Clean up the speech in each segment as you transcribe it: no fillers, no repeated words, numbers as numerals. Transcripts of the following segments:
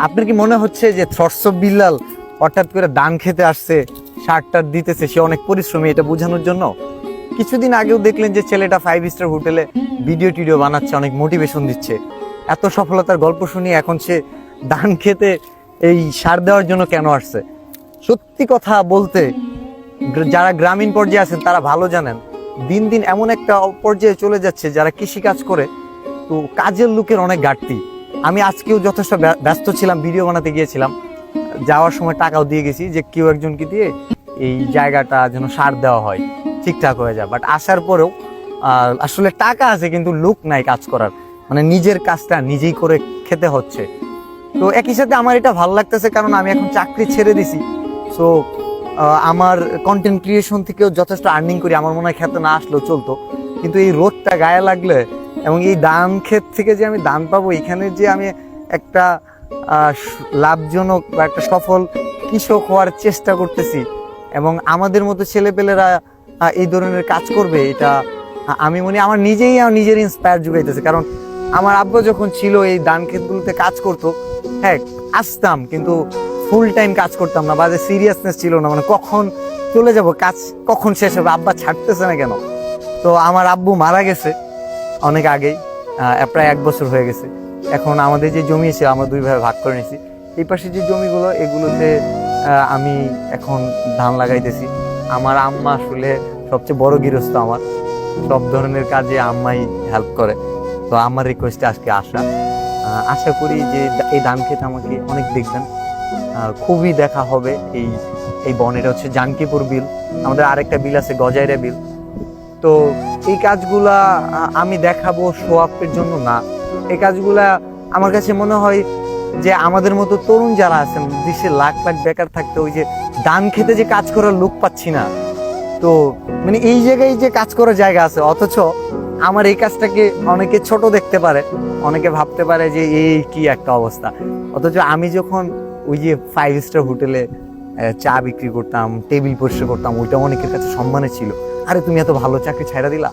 আপনার কি মনে হচ্ছে যে থ্রটস অফ বিল্লাল হঠাৎ করে দান খেতে আসছে, শার্টটার দিতেছে, সে অনেক পরিশ্রমী, এটা বোঝানোর জন্য? কিছুদিন আগেও দেখলেন যে ছেলেটা 5 স্টার হোটেলে ভিডিও টিডিও বানাচ্ছে, অনেক মোটিভেশন দিচ্ছে। এত সফলতার গল্প শুনি এখন সে দান খেতে এই সার দেওয়ার জন্য কেন আসছে? সত্যি কথা বলতে যারা গ্রামীণ পর্যায়ে আছেন তারা ভালো জানেন, দিন দিন এমন একটা পর্যায়ে চলে যাচ্ছে যারা কৃষি কাজ করে, তো কাজের লোকের অনেক ঘাটতি। আমি আজকেও যথেষ্ট ব্যস্ত ছিলাম, ভিডিও বানাতে গিয়েছিলাম, যাওয়ার সময় টাকাও দিয়ে গেছি যে কেউ একজনকে দিয়ে এই জায়গাটা যেন সার দেওয়া হয়, ঠিকঠাক হয়ে যায়। বাট আসার পরেও আসলে টাকা আছে কিন্তু লোক নাই কাজ করার, মানে নিজের কাজটা নিজেই করে খেতে হচ্ছে। তো একই সাথে আমার এটা ভালো লাগতেছে, কারণ আমি এখন চাকরি ছেড়ে দিছি। সো আমার কন্টেন্ট ক্রিয়েশন থেকেও যথেষ্ট আর্নিং করি, আমার মনে হয় খেতে না আসলেও চলতো। কিন্তু এই রোদটা গায়ে লাগলে এবং এই ধান ক্ষেত থেকে যে আমি ধান পাবো, এখানে যে আমি একটা লাভজনক বা একটা সফল কৃষক হওয়ার চেষ্টা করতেছি এবং আমাদের মতো ছেলেপেলেরা এই ধরনের কাজ করবে, এটা আমি মনে আমার নিজের ইন্সপায়ার জুগাইতেছে। কারণ আমার আব্বা যখন ছিল এই ধান ক্ষেতগুলোতে কাজ করতো, হ্যাঁ আসতাম কিন্তু ফুল টাইম কাজ করতাম না, বা যে সিরিয়াসনেস ছিল না, মানে কখন চলে যাব, কাজ কখন শেষ হবে, আব্বা ছাড়তেছে না কেন। তো আমার আব্বু মারা গেছে অনেক আগেই, প্রায় 1 বছর হয়ে গেছে। এখন আমাদের যে জমি আছে আমরা 2 ভাগে ভাগ করে নিয়েছি। এই পাশে যে জমিগুলো, এগুলোতে আমি এখন ধান লাগাইতেছি। আমার আম্মা আসলে সবচেয়ে বড় গৃহস্থ, আমার সব ধরনের কাজে আম্মাই হেল্প করে। তো আমার রিকোয়েস্টে আজকে আসা, আশা করি যে এই ধান ক্ষেত আমাকে অনেক দেখবেন, খুবই দেখা হবে। এই বন, এটা হচ্ছে জানকীপুর বিল, আমাদের আরেকটা বিল আছে গজাইরা বিল। তো এই কাজগুলা আমি দেখাবো শো আপের জন্য না, এই কাজগুলা আমার কাছে মনে হয় যে আমাদের মতো তরুণ যারা আছেন, দেশে লাখ লাখ বেকার থাকতে ওই যে ধান খেতে যে কাজ করার লোক পাচ্ছি না, তো মানে এই জায়গায় যে কাজ করার জায়গা আছে, অথচ আমার এই কাজটাকে অনেকে ছোট দেখতে পারে, অনেকে ভাবতে পারে যে এই কি একটা অবস্থা। অথচ আমি যখন ওই যে 5 স্টার হোটেলে চা বিক্রি করতাম, টেবিল পরিষ্কার করতাম, ওইটা অনেকের কাছে সম্মানের ছিল। আরে তুমি এত ভালো চাকরি ছাইড়া দিলা,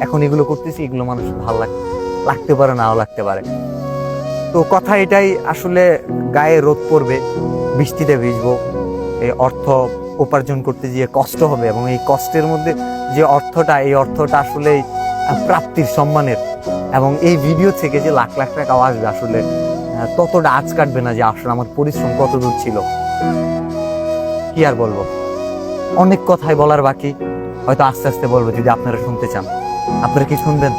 এখন এগুলো করতেছি, এগুলো মানুষ ভালো লাগতে পারে, নাও লাগতে পারে। তো কথা এটাই, আসলে গায়ে রোদ পড়বে, বৃষ্টিতে ভিজবো, এই অর্থ উপার্জন করতে গিয়ে কষ্ট হবে, এবং এই কষ্টের মধ্যে যে অর্থটা, এই অর্থটা আসলে প্রাপ্তির, সম্মানের। এবং এই ভিডিও থেকে যে লাখ লাখ টাকা আসবে, আসলে ততটা আঁচ কাটবে না যে আসলে আমার পরিশ্রম কত দূর ছিল। কি আর বলবো, অনেক কথাই বলার বাকি, হয়তো আস্তে আস্তে বলবো যদি আপনারা শুনতে চান। আপনারা কি শুনবেন?